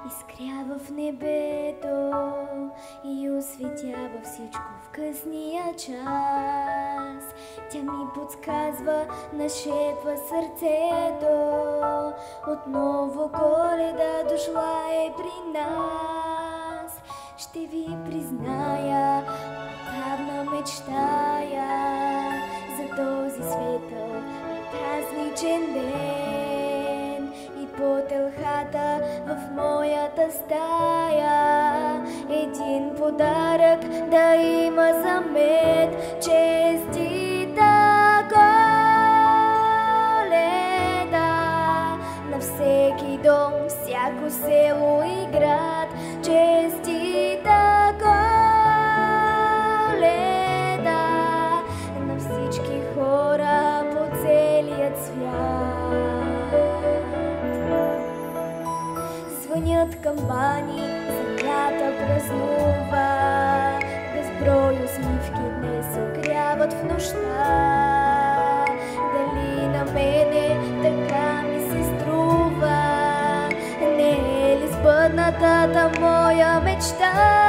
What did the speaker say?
Изгрява в небето и осветява всичко в късния час. Тя ми подсказва, нашепва сърцето, отново Коледа дошла е при нас. Ще ви призная, отдавна мечтая за този светъл празничен ден. И по телхата в моята стая един подарък да има за мен. Честита Коледа на всеки дом, всяко село и град. Честита Коледа на всички хора по целия свят. Звънят камбани, земята празнува, безброй усмивки днес огряват в нощта. Дали на мене така ми се струва, не е ли сбъднатата моя мечта?